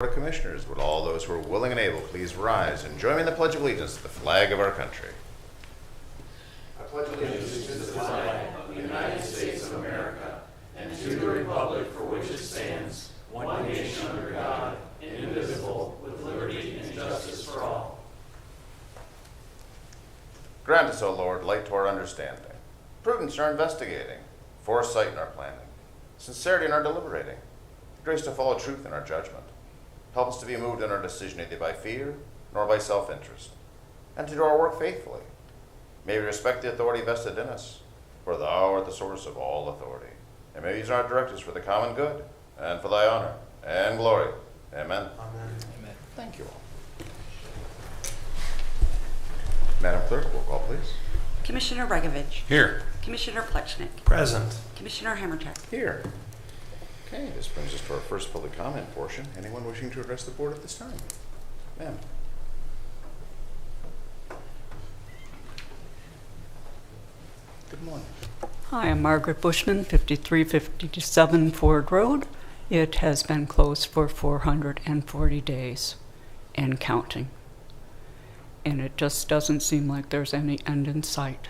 Board of Commissioners, would all those who are willing and able please rise and join me in the Pledge of Allegiance to the flag of our country. I pledge allegiance to the flag of the United States of America and to the republic for which it stands, one nation under God, indivisible, with liberty and justice for all. Grant us, O Lord, light to our understanding, prudence in our investigating, foresight in our planning, sincerity in our deliberating, grace to follow truth in our judgment. Help us to be moved in our decision neither by fear nor by self-interest, and to do our work faithfully. May we respect the authority vested in us, for thou art the source of all authority. And may we use our directives for the common good and for thy honor and glory. Amen. Amen. Amen. Thank you all. Madam Clerk, roll call, please. Commissioner Regovich. Here. Commissioner Plechnik. Present. Commissioner Hammercheck. Here. Okay, this brings us to our first public comment portion. Anyone wishing to address the board at this time? Ma'am. Good morning. Hi, I'm Margaret Bushman, 5357 Ford Road. It has been closed for 440 days and counting. And it just doesn't seem like there's any end in sight.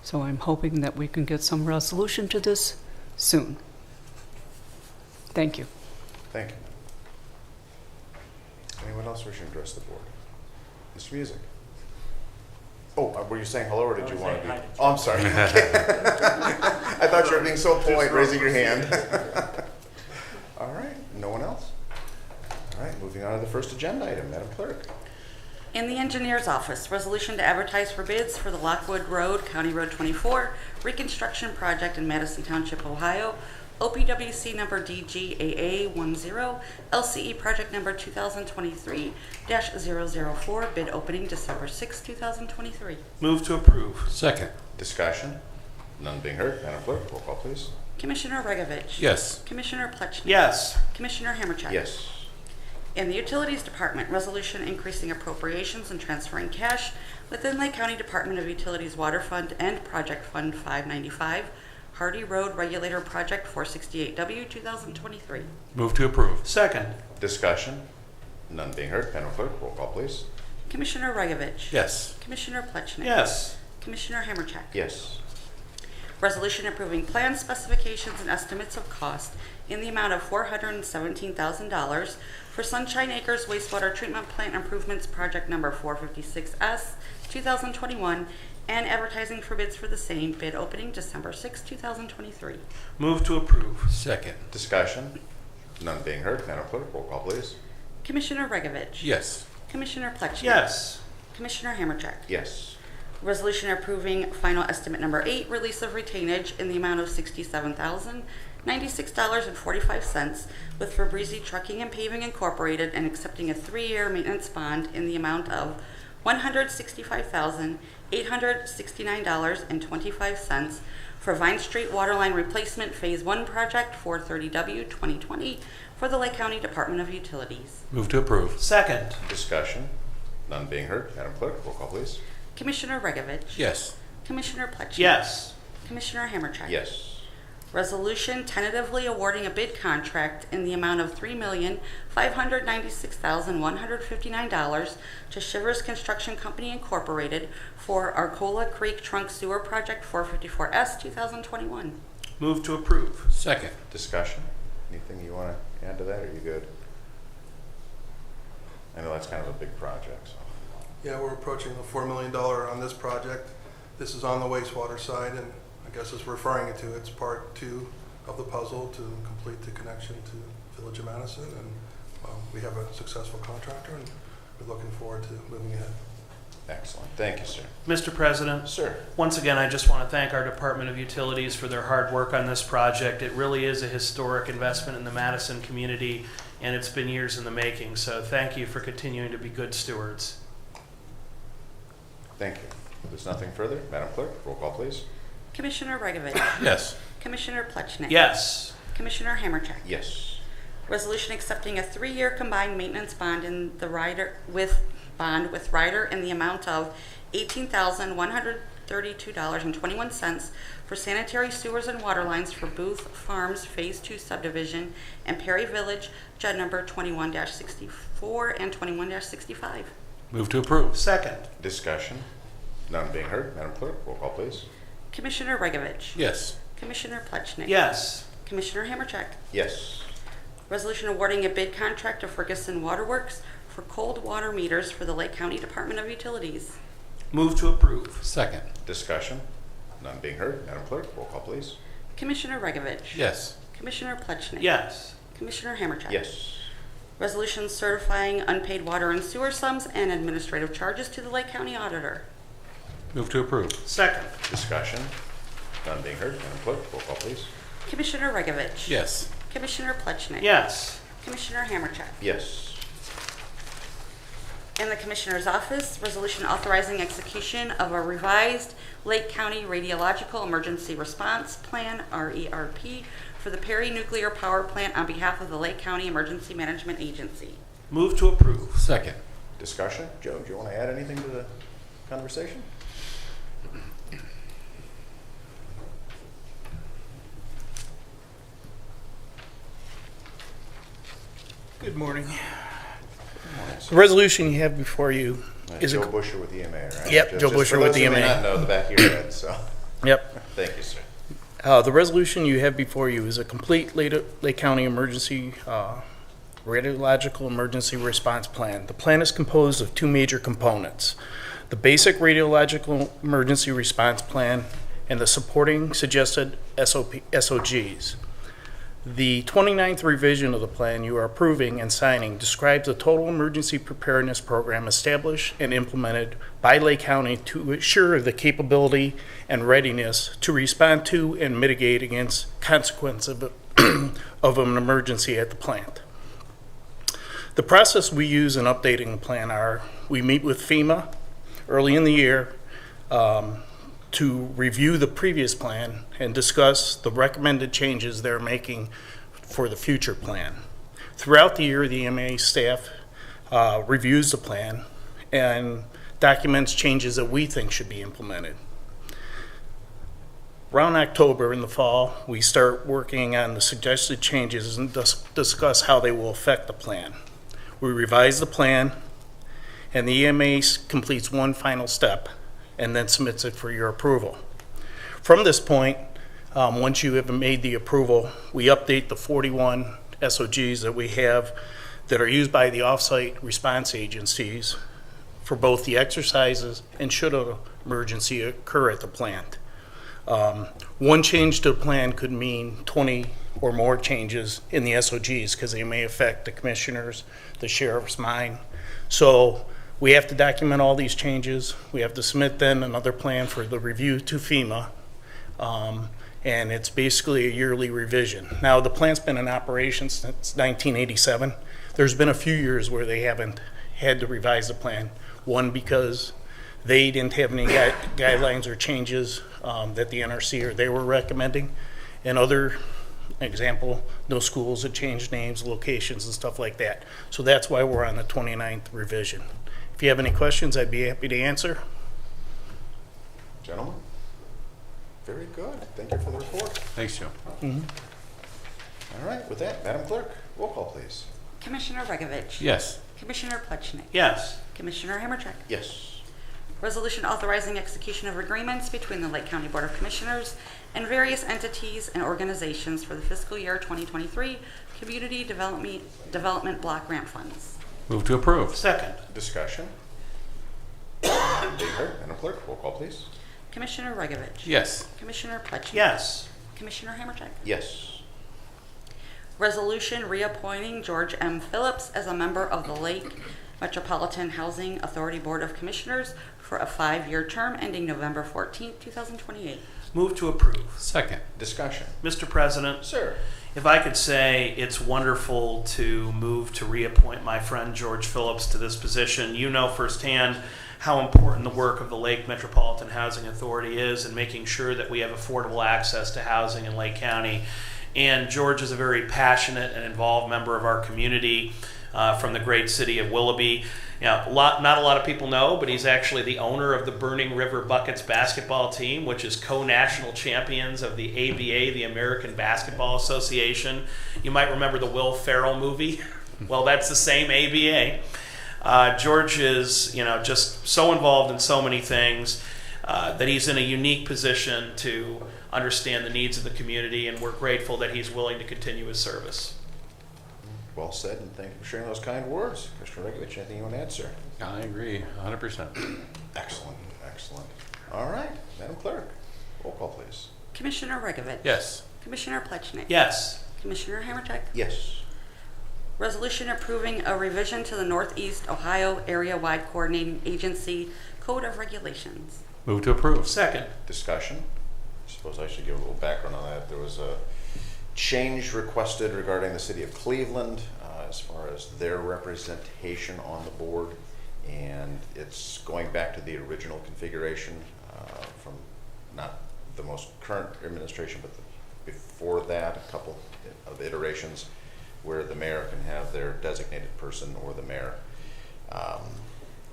So I'm hoping that we can get some resolution to this soon. Thank you. Thank you. Anyone else wishing to address the board? Mr. Music. Oh, were you saying hello or did you want to be? Oh, I'm sorry. I thought you were being so polite, raising your hand. All right, no one else? All right, moving on to the first agenda item, Madam Clerk. In the engineer's office, resolution to advertise for bids for the Lockwood Road, County Road 24, reconstruction project in Madison Township, Ohio, OPWC number DGAA10, LCE project number 2023-004, bid opening December 6, 2023. Move to approve. Second. Discussion? None being heard. Madam Clerk, roll call, please. Commissioner Regovich. Yes. Commissioner Plechnik. Yes. Commissioner Hammercheck. Yes. In the Utilities Department, resolution increasing appropriations and transferring cash within Lake County Department of Utilities Water Fund and Project Fund 595, Hardy Road Regulator Project 468W 2023. Move to approve. Second. Discussion? None being heard. Madam Clerk, roll call, please. Commissioner Regovich. Yes. Commissioner Plechnik. Yes. Commissioner Hammercheck. Yes. Resolution approving plan specifications and estimates of cost in the amount of $417,000 for Sunshine Acres Wastewater Treatment Plant Improvements Project number 456S 2021 and advertising for bids for the same, bid opening December 6, 2023. Move to approve. Second. Discussion? None being heard. Madam Clerk, roll call, please. Commissioner Regovich. Yes. Commissioner Plechnik. Yes. Commissioner Hammercheck. Yes. Resolution approving final estimate number 8, release of retainage in the amount of $67,096.45 with Fabrizi Trucking and Paving Incorporated and accepting a 3-year maintenance bond in the amount of $165,869.25 for Vine Street Waterline Replacement Phase 1 Project 430W 2020 for the Lake County Department of Utilities. Move to approve. Second. Discussion? None being heard. Madam Clerk, roll call, please. Commissioner Regovich. Yes. Commissioner Plechnik. Yes. Commissioner Hammercheck. Yes. Resolution tentatively awarding a bid contract in the amount of $3,596,159 to Shivers Construction Company Incorporated for Arcola Creek Trunk Sewer Project 454S 2021. Move to approve. Second. Discussion? Anything you want to add to that, or are you good? I know that's kind of a big project, so. Yeah, we're approaching the $4 million on this project. This is on the wastewater side, and I guess it's referring it to, it's part 2 of the puzzle to complete the connection to Village of Madison, and we have a successful contractor, and we're looking forward to moving ahead. Excellent. Thank you, sir. Mr. President, Sir. once again, I just want to thank our Department of Utilities for their hard work on this project. It really is a historic investment in the Madison community, and it's been years in the making. So thank you for continuing to be good stewards. Thank you. If there's nothing further, Madam Clerk, roll call, please. Commissioner Regovich. Yes. Commissioner Plechnik. Yes. Commissioner Hammercheck. Yes. Resolution accepting a 3-year combined maintenance bond in the rider with Ryder in the amount of $18,100 $132.21 for sanitary sewers and water lines for Booth Farms Phase 2 subdivision and Perry Village, JUD number 21-64 and 21-65. Move to approve. Second. Discussion? None being heard. Madam Clerk, roll call, please. Commissioner Regovich. Yes. Commissioner Plechnik. Yes. Commissioner Hammercheck. Yes. Resolution awarding a bid contract to Ferguson Waterworks for cold water meters for the Lake County Department of Utilities. Move to approve. Second. Discussion? None being heard. Madam Clerk, roll call, please. Commissioner Regovich. Yes. Commissioner Plechnik. Yes. Commissioner Hammercheck. Yes. Resolution certifying unpaid water and sewer sums and administrative charges to the Lake County Auditor. Move to approve. Second. Discussion? None being heard. Madam Clerk, roll call, please. Commissioner Regovich. Yes. Commissioner Plechnik. Yes. Commissioner Hammercheck. Yes. In the Commissioner's Office, resolution authorizing execution of a revised Lake County Radiological Emergency Response Plan, RERP, for the Perry Nuclear Power Plant on behalf of the Lake County Emergency Management Agency. Move to approve. Second. Discussion? Joe, do you want to add anything to the conversation? Good morning. The resolution you have before you is Joe Busher with EMA, right? Yep, Joe Busher with For those who may EMA. not know the back of your head, so Yep. thank you, sir. The resolution you have before you is a complete Lake County emergency radiological emergency response plan. The plan is composed of two major components: the basic radiological emergency response plan and the supporting suggested SOGs. The 29th revision of the plan you are approving and signing describes a total emergency preparedness program established and implemented by Lake County to assure the capability and readiness to respond to and mitigate against consequences of an emergency at the plant. The process we use in updating the plan are: we meet with FEMA early in the year to review the previous plan and discuss the recommended changes they're making for the future plan. Throughout the year, the EMA staff reviews the plan and documents changes that we think should be implemented. Around October in the fall, we start working on the suggested changes and discuss how they will affect the plan. We revise the plan, and the EMA completes one final step and then submits it for your approval. From this point, once you have made the approval, we update the 41 SOGs that we have that are used by the off-site response agencies for both the exercises and should an emergency occur at the plant. One change to the plan could mean 20 or more changes in the SOGs because they may affect the commissioners, the sheriff's mine. So we have to document all these changes. We have to submit then another plan for the review to FEMA. And it's basically a yearly revision. Now, the plant's been in operation since 1987. There's been a few years where they haven't had to revise the plan. One, because they didn't have any guidelines or changes that the NRC or they were recommending. And other example, no schools had changed names, locations, and stuff like that. So that's why we're on the 29th revision. If you have any questions, I'd be happy to answer. Gentlemen? Very good. Thank you for the report. Thanks, Joe. All right, with that, Madam Clerk, roll call, please. Commissioner Regovich. Yes. Commissioner Plechnik. Yes. Commissioner Hammercheck. Yes. Resolution authorizing execution of agreements between the Lake County Board of Commissioners and various entities and organizations for the fiscal year 2023 Community Development Block Grant Funds. Move to approve. Second. Discussion? None being heard. Madam Clerk, roll call, please. Commissioner Regovich. Yes. Commissioner Plechnik. Yes. Commissioner Hammercheck. Yes. Resolution reappointing George M. Phillips as a member of the Lake Metropolitan Housing Authority Board of Commissioners for a 5-year term ending November 14, 2028. Move to approve. Second. Discussion? Mr. President, Sir. if I could say it's wonderful to move to reappoint my friend George Phillips to this position. You know firsthand how important the work of the Lake Metropolitan Housing Authority is in making sure that we have affordable access to housing in Lake County. And George is a very passionate and involved member of our community. from the great city of Willoughby. Not a lot of people know, but he's actually the owner of the Burning River Buckets basketball team, which is co-national champions of the ABA, the American Basketball Association. You might remember the Will Ferrell movie. Well, that's the same ABA. George is, just so involved in so many things that he's in a unique position to understand the needs of the community, and we're grateful that he's willing to continue his service. Well said, and thank you for sharing those kind words. Commissioner Regovich, anything you want to add, sir? I agree, 100%. Excellent, excellent. All right, Madam Clerk, roll call, please. Commissioner Regovich. Yes. Commissioner Plechnik. Yes. Commissioner Hammercheck. Yes. Resolution approving a revision to the Northeast Ohio Area-Wide Coordinating Agency Code of Regulations. Move to approve. Second. Discussion. I suppose I should give a little background on that. There was a change requested regarding the city of Cleveland as far as their representation on the board, and it's going back to the original configuration from not the most current administration, but before that, a couple of iterations where the mayor can have their designated person or the mayor.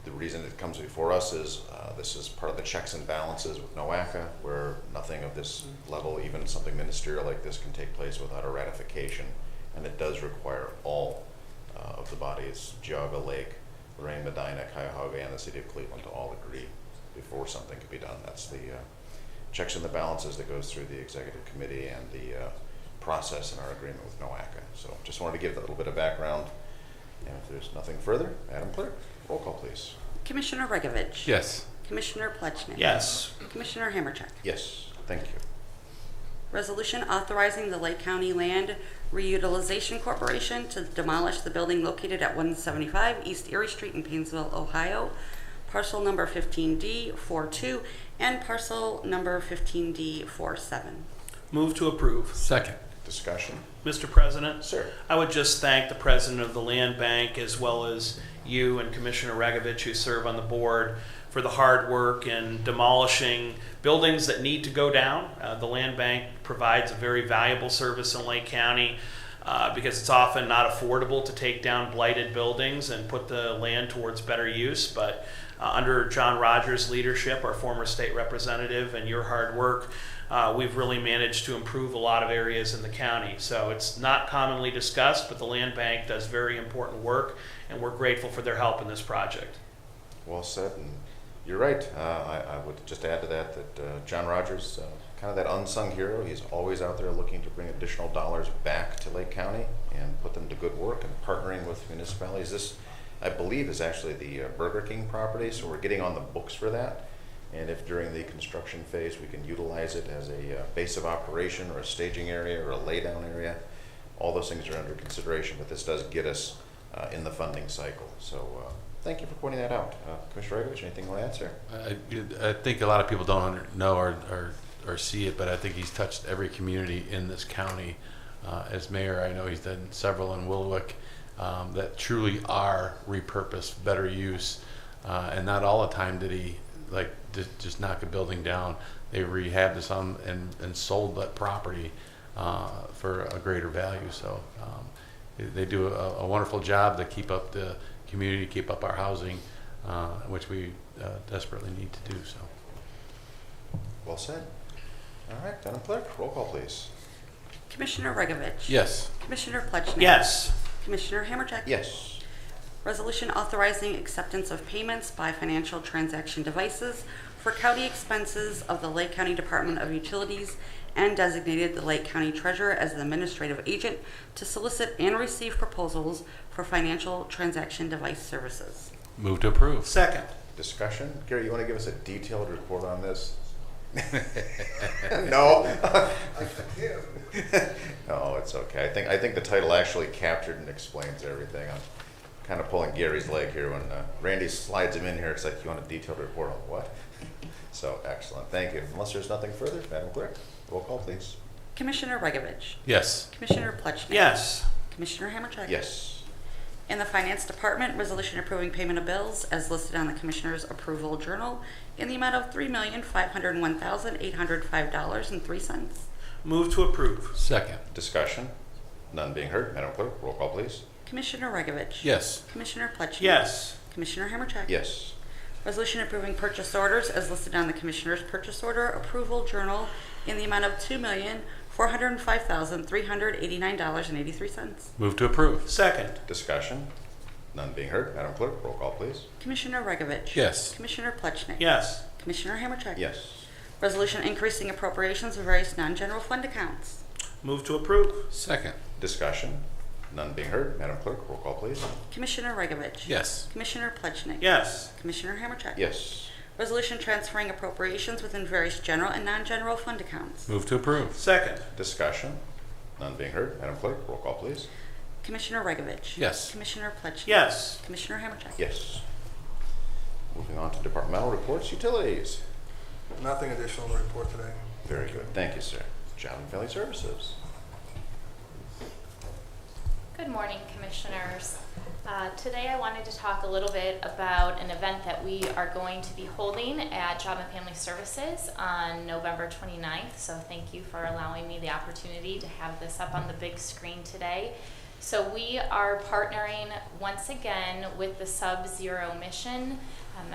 The reason it comes before us is this is part of the checks and balances with NOACA, where nothing of this level, even something ministerial like this, can take place without a ratification. And it does require all of the bodies, Geauga Lake, Lorraine, Medina, Cuyahoga, and the city of Cleveland to all agree before something can be done. That's the checks and the balances that goes through the executive committee and the process in our agreement with NOACA. So just wanted to give that little bit of background. And if there's nothing further, Madam Clerk, roll call, please. Commissioner Regovich. Yes. Commissioner Plechnik. Yes. Commissioner Hammercheck. Yes, thank you. Resolution authorizing the Lake County Land Reutilization Corporation to demolish the building located at 175 East Erie Street in Painesville, Ohio, parcel number 15D42 and parcel number 15D47. Move to approve. Second. Discussion? Mr. President, Sir. I would just thank the president of the Land Bank, as well as you and Commissioner Regovich, who serve on the board, for the hard work in demolishing buildings that need to go down. The Land Bank provides a very valuable service in Lake County because it's often not affordable to take down blighted buildings and put the land towards better use. But under John Rogers' leadership, our former state representative, and your hard work, we've really managed to improve a lot of areas in the county. So it's not commonly discussed, but the Land Bank does very important work, and we're grateful for their help in this project. Well said, and you're right. I would just add to that John Rogers, kind of that unsung hero. He's always out there looking to bring additional dollars back to Lake County and put them to good work and partnering with municipalities. This, I believe, is actually the Burger King property, so we're getting on the books for that. And if during the construction phase we can utilize it as a base of operation or a staging area or a laydown area, all those things are under consideration, but this does get us in the funding cycle. So thank you for pointing that out. Commissioner Regovich, anything you want to add, sir? I think a lot of people don't know or see it, but I think he's touched every community in this county. As mayor, I know he's done several in Willowick that truly are repurposed, better use, and not all the time did he just knock a building down. They rehabbed some and sold that property for a greater value. So they do a wonderful job to keep up the community, keep up our housing, which we desperately need to do. So. Well said. All right, Madam Clerk, roll call, please. Commissioner Regovich. Yes. Commissioner Plechnik. Yes. Commissioner Hammercheck. Yes. Resolution authorizing acceptance of payments by financial transaction devices for county expenses of the Lake County Department of Utilities and designated the Lake County Treasurer as the administrative agent to solicit and receive proposals for financial transaction device services. Move to approve. Second. Discussion? Gary, you want to give us a detailed report on this? No. No, it's okay. I think the title actually captured and explains everything. I'm kind of pulling Gary's leg here when Randy slides him in here. It's like, you want a detailed report on what? So excellent. Thank you. Unless there's nothing further, Madam Clerk, roll call, please. Commissioner Regovich. Yes. Commissioner Plechnik. Yes. Commissioner Hammercheck. Yes. In the Finance Department, resolution approving payment of bills as listed on the Commissioner's Approval Journal in the amount of $3,501,805.03. Move to approve. Second. Discussion? None being heard. Madam Clerk, roll call, please. Commissioner Regovich. Yes. Commissioner Plechnik. Yes. Commissioner Hammercheck. Yes. Resolution approving purchase orders as listed on the Commissioner's Purchase Order Approval Journal in the amount of $2,405,389.83. Move to approve. Second. Discussion? None being heard. Madam Clerk, roll call, please. Commissioner Regovich. Yes. Commissioner Plechnik. Yes. Commissioner Hammercheck. Yes. Resolution increasing appropriations of various non-general fund accounts. Move to approve. Second. Discussion? None being heard. Madam Clerk, roll call, please. Commissioner Regovich. Yes. Commissioner Plechnik. Yes. Commissioner Hammercheck. Yes. Resolution transferring appropriations within various general and non-general fund accounts. Move to approve. Second. Discussion? None being heard. Madam Clerk, roll call, please. Commissioner Regovich. Yes. Commissioner Plechnik. Yes. Commissioner Hammercheck. Yes. Moving on to departmental reports, utilities. Nothing additional to report today. Very good. Thank you, sir. Job and Family Services. Good morning, Commissioners. Today I wanted to talk a little bit about an event that we are going to be holding at Job and Family Services on November 29th. So thank you for allowing me the opportunity to have this up on the big screen today. So we are partnering once again with the Sub-Zero mission.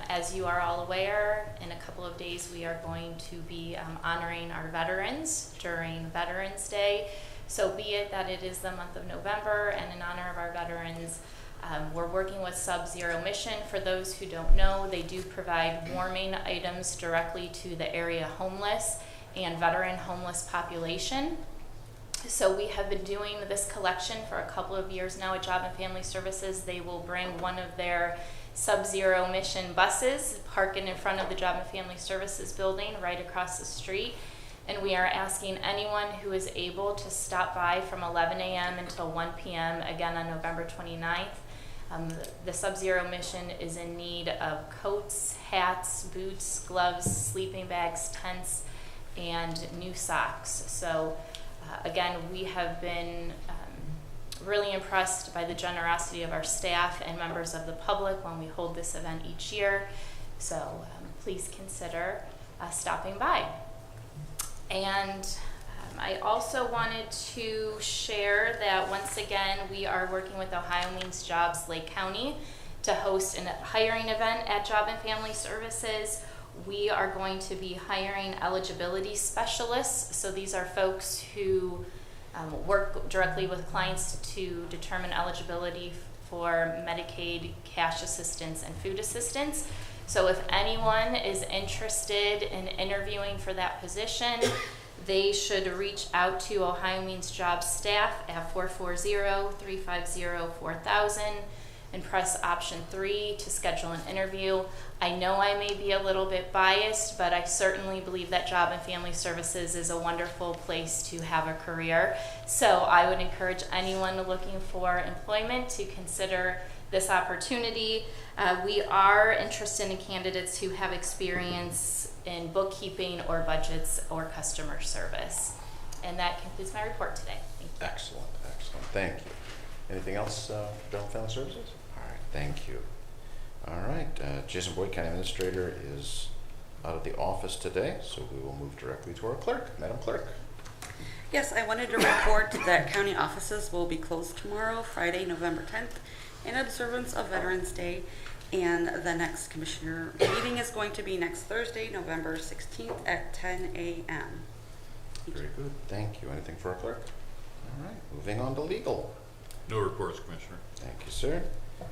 As you are all aware, in a couple of days we are going to be honoring our veterans during Veterans Day. So be it that it is the month of November and in honor of our veterans, we're working with Sub-Zero Mission. For those who don't know, they do provide warming items directly to the area homeless and veteran homeless population. So we have been doing this collection for a couple of years now at Job and Family Services. They will bring one of their Sub-Zero Mission buses, park it in front of the Job and Family Services building right across the street. And we are asking anyone who is able to stop by from 11 a.m. until 1 p.m. again on November 29th. The Sub-Zero Mission is in need of coats, hats, boots, gloves, sleeping bags, tents, and new socks. So again, we have been really impressed by the generosity of our staff and members of the public when we hold this event each year. So please consider stopping by. And I also wanted to share that once again, we are working with Ohio Means Jobs Lake County to host a hiring event at Job and Family Services. We are going to be hiring eligibility specialists. So these are folks who work directly with clients to determine eligibility for Medicaid, cash assistance, and food assistance. So if anyone is interested in interviewing for that position, they should reach out to Ohio Means Jobs staff at 440-350-4000 and press option 3 to schedule an interview. I know I may be a little bit biased, but I certainly believe that Job and Family Services is a wonderful place to have a career. So I would encourage anyone looking for employment to consider this opportunity. We are interested in candidates who have experience in bookkeeping or budgets or customer service. And that concludes my report today. Thank you. Excellent, excellent. Thank you. Anything else, Job and Family Services? All right, thank you. All right, Jason Boyd, County Administrator, is out of the office today, so we will move directly to our clerk. Madam Clerk. Yes, I wanted to report that county offices will be closed tomorrow, Friday, November 10th, in observance of Veterans Day. And the next commissioner meeting is going to be next Thursday, November 16th at 10 a.m. Very good. Thank you. Anything for our clerk? All right, moving on to legal. No reports, Commissioner. Thank you, sir.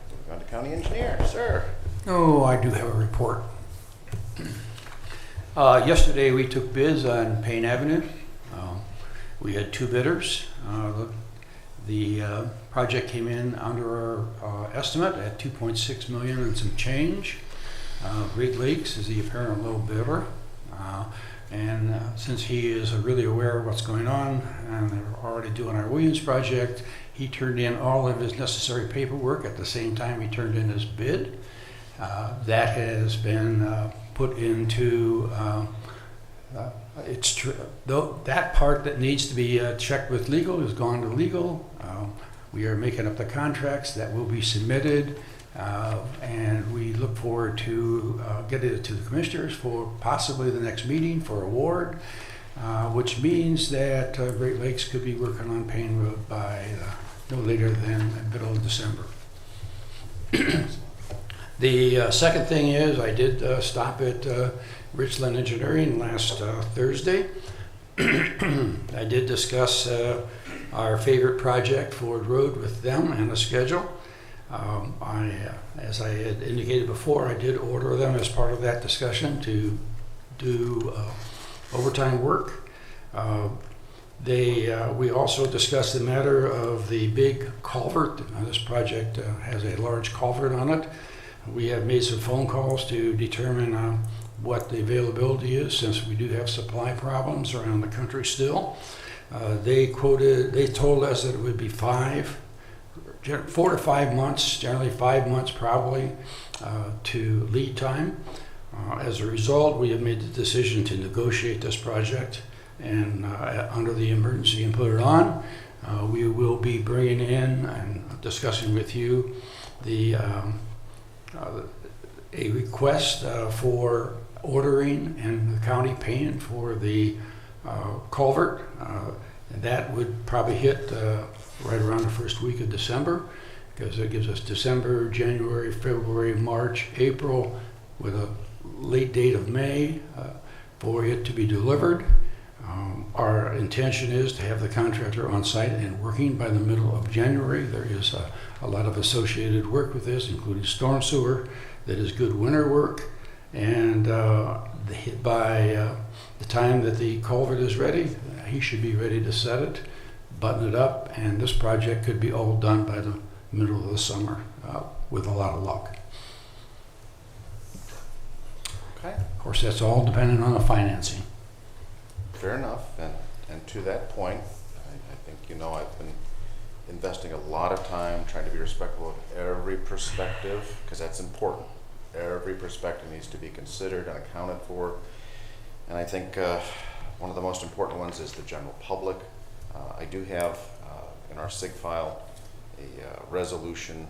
Moving on to County Engineer. Sir. Oh, I do have a report. Yesterday we took bids on Payne Avenue. We had 2 bidders. The project came in under our estimate at $2.6 million and some change. Great Lakes is the apparent low bidder. And since he is really aware of what's going on and they're already doing our Williams project, he turned in all of his necessary paperwork at the same time he turned in his bid. That has been put into, it's true, though that part that needs to be checked with legal has gone to legal. We are making up the contracts that will be submitted, and we look forward to getting it to the commissioners for possibly the next meeting for award, which means that Great Lakes could be working on Payne Road by no later than the middle of December. The second thing is I did stop at Richland Engineering last Thursday. I did discuss our favorite project, Ford Road, with them and a schedule. As I had indicated before, I did order them as part of that discussion to do overtime work. We also discussed the matter of the big culvert. This project has a large culvert on it. We have made some phone calls to determine what the availability is, since we do have supply problems around the country still. They told us that it would be 4 to 5 months, generally 5 months probably, to lead time. As a result, we have made the decision to negotiate this project and under the emergency and put it on. We will be bringing in and discussing with you a request for ordering and the county paying for the culvert. And that would probably hit right around the first week of December, because it gives us December, January, February, March, April, with a late date of May for it to be delivered. Our intention is to have the contractor on site and working by the middle of January. There is a lot of associated work with this, including storm sewer, that is good winter work. And by the time that the culvert is ready, he should be ready to set it, button it up, and this project could be all done by the middle of the summer with a lot of luck. Okay. Of course, that's all dependent on the financing. Fair enough. And to that point, I think I've been investing a lot of time trying to be respectful of every perspective, because that's important. Every perspective needs to be considered and accounted for. And I think one of the most important ones is the general public. I do have in our SIG file a resolution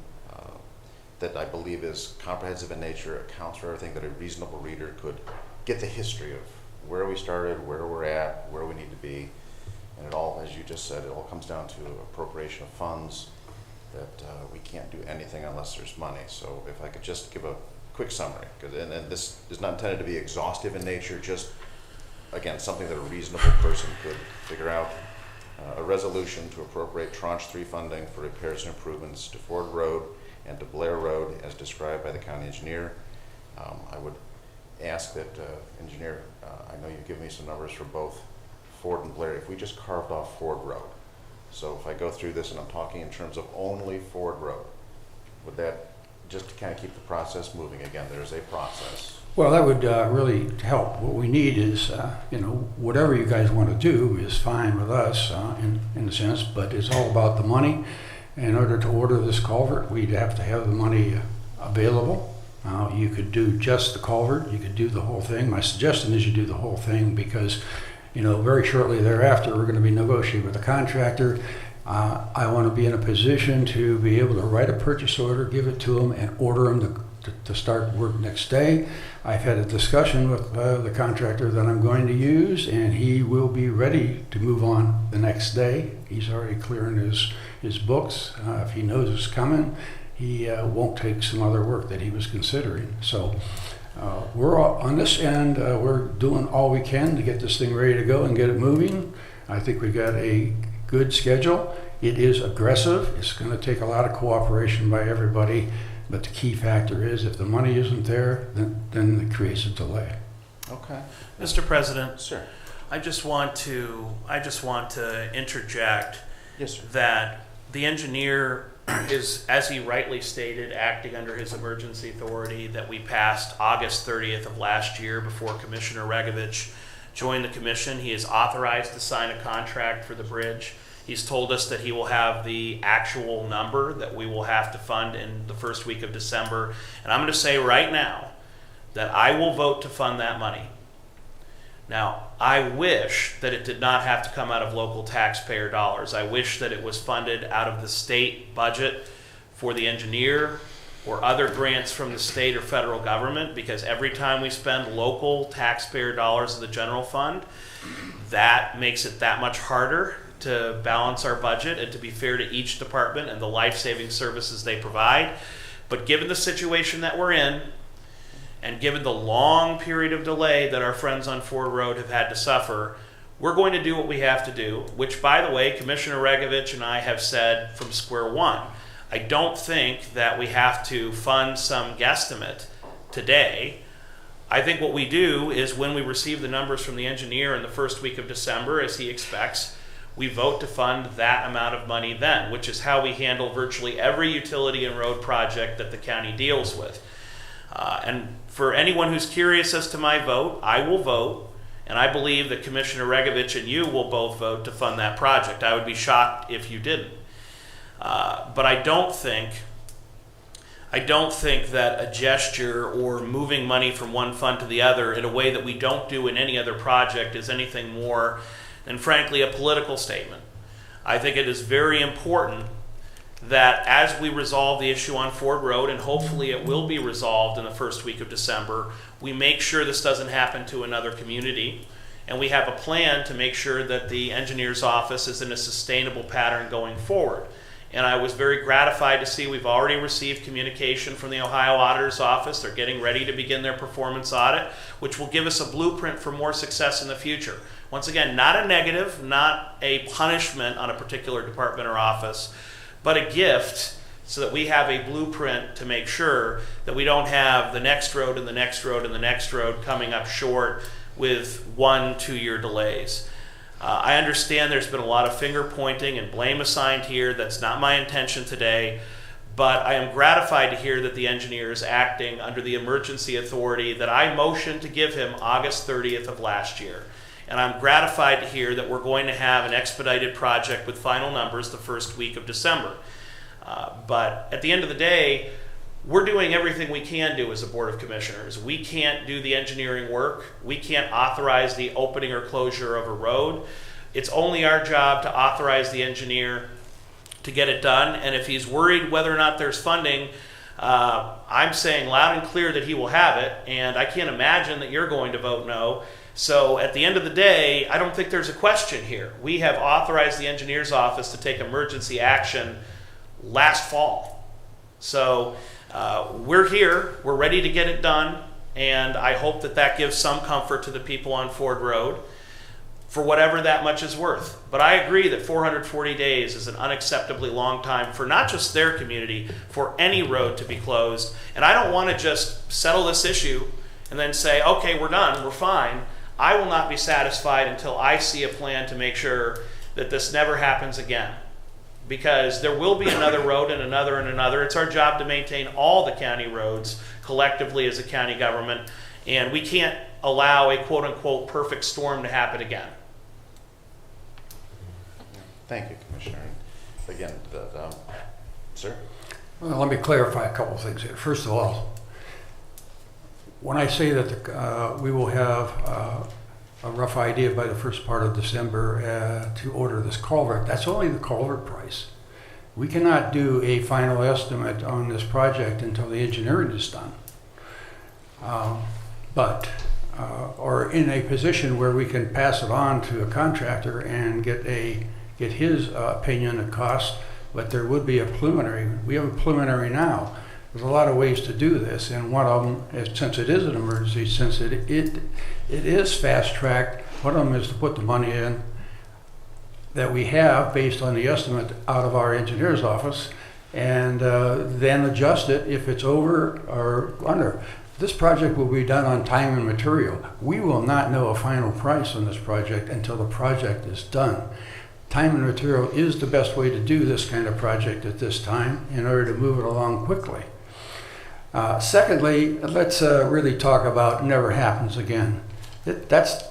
that I believe is comprehensive in nature, accounts for everything, that a reasonable reader could get the history of where we started, where we're at, where we need to be. And it all, as you just said, it all comes down to appropriation of funds, that we can't do anything unless there's money. So if I could just give a quick summary, and this is not intended to be exhaustive in nature, just, again, something that a reasonable person could figure out. A resolution to appropriate Tranche 3 funding for repairs and improvements to Ford Road and to Blair Road as described by the county engineer. I would ask that, engineer, I know you've given me some numbers for both Ford and Blair. If we just carved off Ford Road, so if I go through this and I'm talking in terms of only Ford Road, would that, just to kind of keep the process moving, again, there's a process. Well, that would really help. What we need is, whatever you guys want to do is fine with us in a sense, but it's all about the money. In order to order this culvert, we'd have to have the money available. You could do just the culvert, you could do the whole thing. My suggestion is you do the whole thing, because very shortly thereafter we're going to be negotiating with the contractor. I want to be in a position to be able to write a purchase order, give it to them, and order them to start work next day. I've had a discussion with the contractor that I'm going to use, and he will be ready to move on the next day. He's already clearing his books. If he knows it's coming, he won't take some other work that he was considering. So we're all, on this end, we're doing all we can to get this thing ready to go and get it moving. I think we got a good schedule. It is aggressive. It's going to take a lot of cooperation by everybody, but the key factor is if the money isn't there, then it creates a delay. Okay. Mr. President, Sir. I just want to interject Yes, sir. that the engineer is, as he rightly stated, acting under his emergency authority that we passed August 30th of last year before Commissioner Regovich joined the commission. He is authorized to sign a contract for the bridge. He's told us that he will have the actual number that we will have to fund in the first week of December. And I'm going to say right now that I will vote to fund that money. Now, I wish that it did not have to come out of local taxpayer dollars. I wish that it was funded out of the state budget for the engineer or other grants from the state or federal government, because every time we spend local taxpayer dollars of the general fund, that makes it that much harder to balance our budget and to be fair to each department and the life-saving services they provide. But given the situation that we're in, and given the long period of delay that our friends on Ford Road have had to suffer, we're going to do what we have to do, which, by the way, Commissioner Regovich and I have said from square one. I don't think that we have to fund some guesstimate today. I think what we do is when we receive the numbers from the engineer in the first week of December, as he expects, we vote to fund that amount of money then, which is how we handle virtually every utility and road project that the county deals with. And for anyone who's curious as to my vote, I will vote, and I believe that Commissioner Regovich and you will both vote to fund that project. I would be shocked if you didn't. But I don't think that a gesture or moving money from one fund to the other in a way that we don't do in any other project is anything more than, frankly, a political statement. I think it is very important that as we resolve the issue on Ford Road, and hopefully it will be resolved in the first week of December, we make sure this doesn't happen to another community, and we have a plan to make sure that the engineer's office is in a sustainable pattern going forward. And I was very gratified to see we've already received communication from the Ohio Auditor's Office. They're getting ready to begin their performance audit, which will give us a blueprint for more success in the future. Once again, not a negative, not a punishment on a particular department or office, but a gift so that we have a blueprint to make sure that we don't have the next road and the next road and the next road coming up short with 1-2 year delays. I understand there's been a lot of finger pointing and blame assigned here. That's not my intention today, but I am gratified to hear that the engineer is acting under the emergency authority that I motioned to give him August 30th of last year. And I'm gratified to hear that we're going to have an expedited project with final numbers the first week of December. But at the end of the day, we're doing everything we can do as a Board of Commissioners. We can't do the engineering work. We can't authorize the opening or closure of a road. It's only our job to authorize the engineer to get it done. And if he's worried whether or not there's funding, I'm saying loud and clear that he will have it. And I can't imagine that you're going to vote no. So at the end of the day, I don't think there's a question here. We have authorized the engineer's office to take emergency action last fall. So we're here, we're ready to get it done, and I hope that that gives some comfort to the people on Ford Road for whatever that much is worth. But I agree that 440 days is an unacceptably long time for not just their community, for any road to be closed. And I don't want to just settle this issue and then say, okay, we're done, we're fine. I will not be satisfied until I see a plan to make sure that this never happens again. Because there will be another road and another and another. It's our job to maintain all the county roads collectively as a county government, and we can't allow a quote-unquote perfect storm to happen again. Thank you, Commissioner. Again, sir? Well, let me clarify a couple of things here. First of all, when I say that we will have a rough idea by the first part of December to order this culvert, that's only the culvert price. We cannot do a final estimate on this project until the engineering is done. Or in a position where we can pass it on to a contractor and get his opinion of cost, but there would be a preliminary. We have a preliminary now. There's a lot of ways to do this, and one of them, since it is an emergency, since it is fast-tracked, one of them is to put the money in that we have based on the estimate out of our engineer's office, and then adjust it if it's over or under. This project will be done on time and material. We will not know a final price on this project until the project is done. Time and material is the best way to do this kind of project at this time in order to move it along quickly. Secondly, let's really talk about never happens again.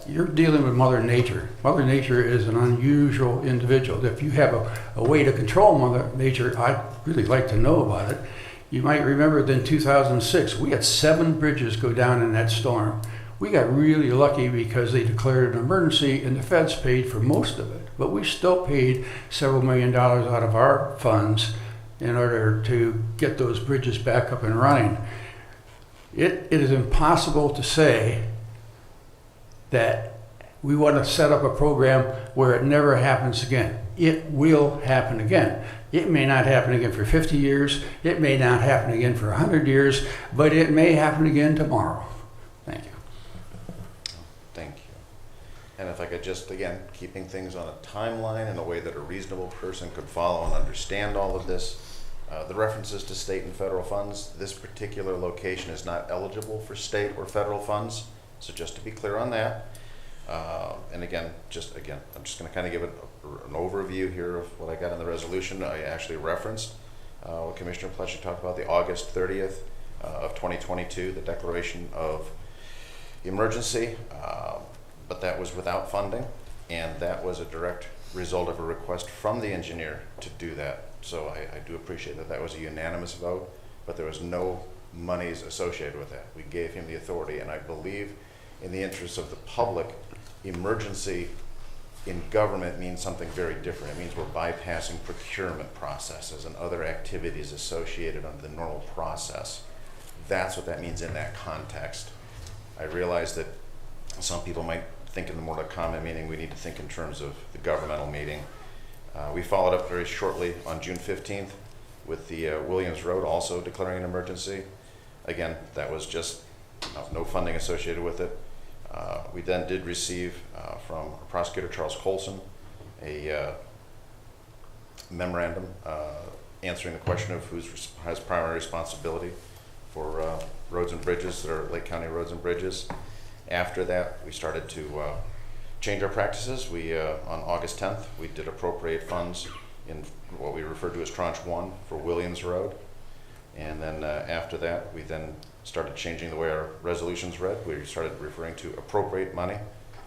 You're dealing with Mother Nature. Mother Nature is an unusual individual. If you have a way to control Mother Nature, I'd really like to know about it. You might remember that in 2006, we had 7 bridges go down in that storm. We got really lucky because they declared an emergency and the feds paid for most of it. But we still paid several $1 million out of our funds in order to get those bridges back up and running. It is impossible to say that We want to set up a program where it never happens again. It will happen again. It may not happen again for 50 years. It may not happen again for 100 years, but it may happen again tomorrow. Thank you. Thank you. And if I could just, again, keeping things on a timeline in a way that a reasonable person could follow and understand all of this, the references to state and federal funds, this particular location is not eligible for state or federal funds. So just to be clear on that. And again, I'm just going to kind of give it an overview here of what I got in the resolution. I actually referenced what Commissioner Pleshy talked about, the August 30th of 2022, the declaration of emergency, but that was without funding, and that was a direct result of a request from the engineer to do that. So I do appreciate that that was a unanimous vote, but there was no monies associated with that. We gave him the authority, and I believe in the interest of the public, emergency in government means something very different. It means we're bypassing procurement processes and other activities associated under the normal process. That's what that means in that context. I realize that some people might think in the more common meaning, we need to think in terms of the governmental meeting. We followed up very shortly on June 15th with the Williams Road also declaring an emergency. Again, that was just no funding associated with it. We then did receive from Prosecutor Charles Colson a memorandum answering the question of who has primary responsibility for roads and bridges that are Lake County roads and bridges. After that, we started to change our practices. We, on August 10th, we did appropriate funds in what we refer to as Tranche 1 for Williams Road. And then after that, we then started changing the way our resolutions read. We started referring to appropriate money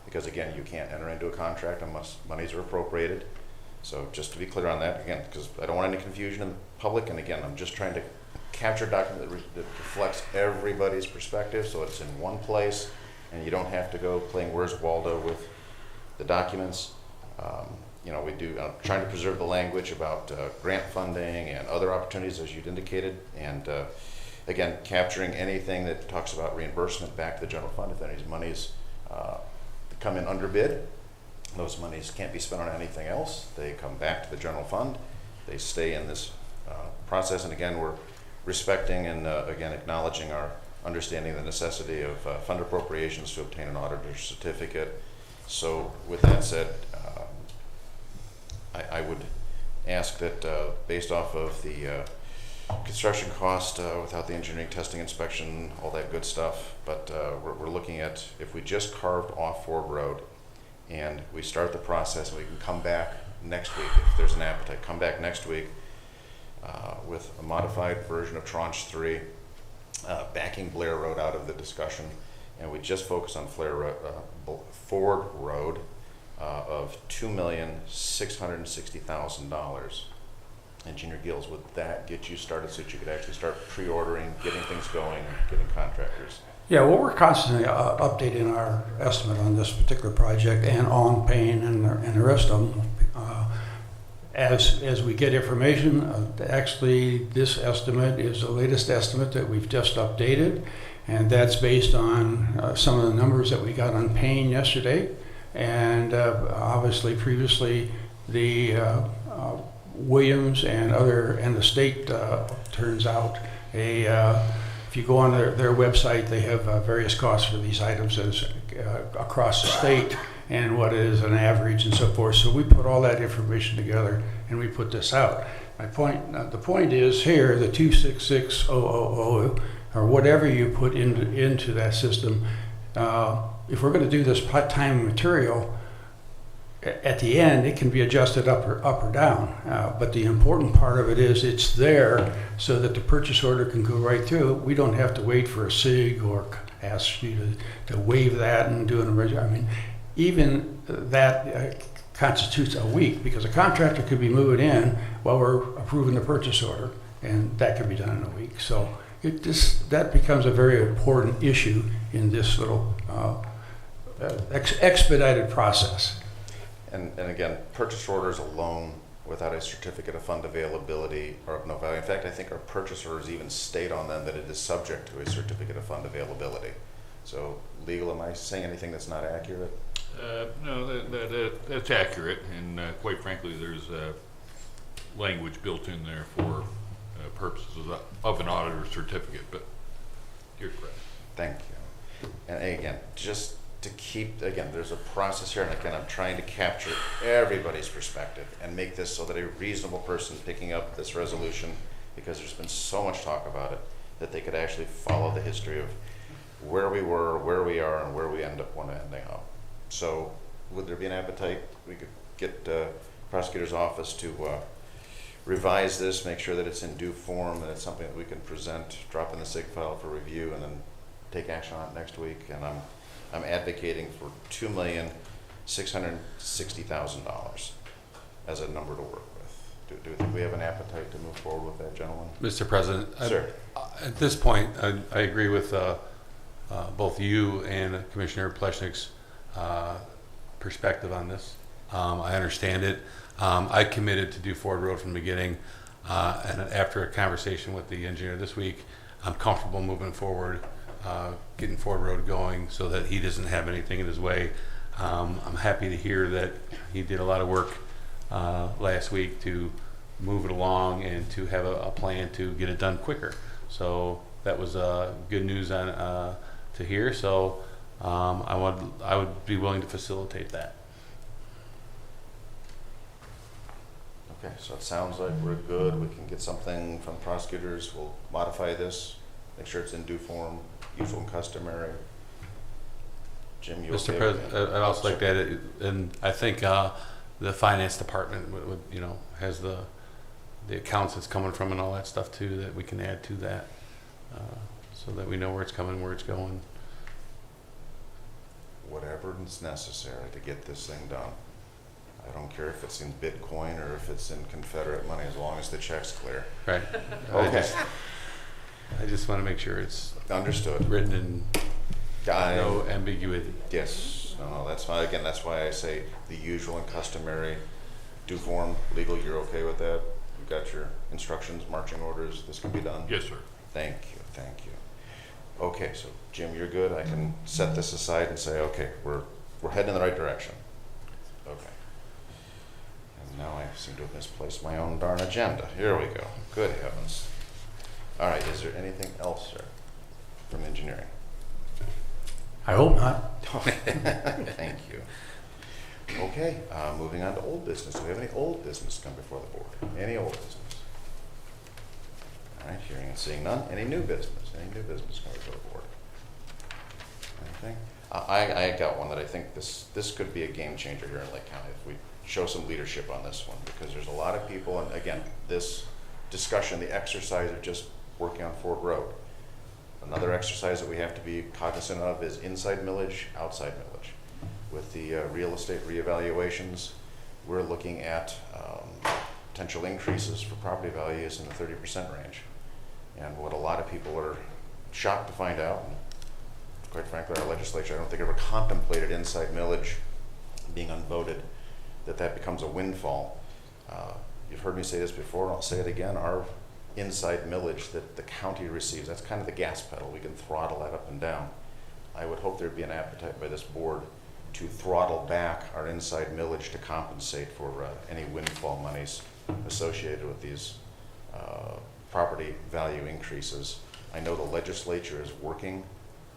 because, again, you can't enter into a contract unless monies are appropriated. So just to be clear on that, again, because I don't want any confusion in the public, and again, I'm just trying to capture a document that reflects everybody's perspective so it's in one place and you don't have to go playing Where's Waldo with the documents. You know, we do, trying to preserve the language about grant funding and other opportunities as you'd indicated, and again, capturing anything that talks about reimbursement back to the general fund. If any monies come in under bid, those monies can't be spent on anything else. They come back to the general fund. They stay in this process, and again, we're respecting and again acknowledging our understanding the necessity of fund appropriations to obtain an auditor's certificate. So with that said, I would ask that based off of the construction cost without the engineering, testing, inspection, all that good stuff, but we're looking at if we just carved off Ford Road and we start the process, we can come back next week if there's an appetite, come back next week with a modified version of Tranche 3, backing Blair Road out of the discussion, and we just focus on Ford Road of $2,660,000. Engineer Gills, would that get you started so that you could actually start pre-ordering, getting things going, getting contractors? Yeah, well, we're constantly updating our estimate on this particular project and on Payne and the rest of them. As we get information, actually this estimate is the latest estimate that we've just updated, and that's based on some of the numbers that we got on Payne yesterday, and obviously previously the Williams and the state turns out if you go on their website, they have various costs for these items as across the state and what is an average and so forth. So we put all that information together and we put this out. The point is here, the 266000 or whatever you put into that system, if we're going to do this time material, at the end, it can be adjusted up or down, but the important part of it is it's there so that the purchase order can go right through. We don't have to wait for a SIG or ask you to waive that and do an original. I mean, even that constitutes a week because a contractor could be moving in while we're approving the purchase order, and that can be done in a week. So that becomes a very important issue in this little expedited process. And again, purchase orders alone without a certificate of fund availability are of no value. In fact, I think our purchase orders even state on them that it is subject to a certificate of fund availability. So legal, am I saying anything that's not accurate? No, that's accurate, and quite frankly, there's language built in there for purposes of an auditor's certificate, but you're correct. Thank you. And again, just to keep, again, there's a process here, and again, I'm trying to capture everybody's perspective and make this so that a reasonable person picking up this resolution, because there's been so much talk about it, that they could actually follow the history of where we were, where we are, and where we end up ending up. So would there be an appetite? We could get prosecutor's office to revise this, make sure that it's in due form, and it's something that we can present, drop in the SIG file for review, and then take action on it next week. And I'm advocating for $2,660,000 as a number to work with. Do you think we have an appetite to move forward with that, gentlemen? Mr. President, Sir. At this point, I agree with both you and Commissioner Pleshnik's perspective on this. I understand it. I committed to do Ford Road from the beginning, and after a conversation with the engineer this week, I'm comfortable moving forward, getting Ford Road going so that he doesn't have anything in his way. I'm happy to hear that he did a lot of work last week to move it along and to have a plan to get it done quicker. So that was good news on to hear. So I would be willing to facilitate that. Okay, so it sounds like we're good. We can get something from prosecutors. We'll modify this, make sure it's in due form, usual and customary. Jim, you Mr. okay with President, that? I'd also like to add, and I think the finance department would has the accounts it's coming from and all that stuff too, that we can add to that, so that we know where it's coming, where it's going. Whatever is necessary to get this thing done. I don't care if it's in Bitcoin or if it's in Confederate money, as long as the check's clear. Right. Okay. I just want to make sure it's Understood. written in no ambiguity. Yes. No, that's fine. Again, that's why I say the usual and customary due form, legal, you're okay with that? You've got your instructions, marching orders, this can be done? Yes, sir. Thank you, thank you. Okay, so Jim, you're good. I can set this aside and say, okay, we're heading in the right direction. Okay. And now I seem to have misplaced my own darn agenda. Here we go. Good heavens. All right, is there anything else, sir, from engineering? I hope not. Thank you. Okay, moving on to old business. Do we have any old business come before the board? Any old business? All right, hearing and seeing none. Any new business? Any new business come before the board? Anything? I got one that I think this could be a game changer here in Lake County if we show some leadership on this one, because there's a lot of people, and again, this discussion, the exercise of just working on Ford Road. Another exercise that we have to be cognizant of is inside millage, outside millage. With the real estate reevaluations, we're looking at potential increases for property values in the 30% range. And what a lot of people are shocked to find out, and quite frankly, our legislature, I don't think ever contemplated inside millage being unvoted, that becomes a windfall. You've heard me say this before, and I'll say it again, our inside millage that the county receives, that's kind of the gas pedal. We can throttle that up and down. I would hope there'd be an appetite by this board to throttle back our inside millage to compensate for any windfall monies associated with these property value increases. I know the legislature is working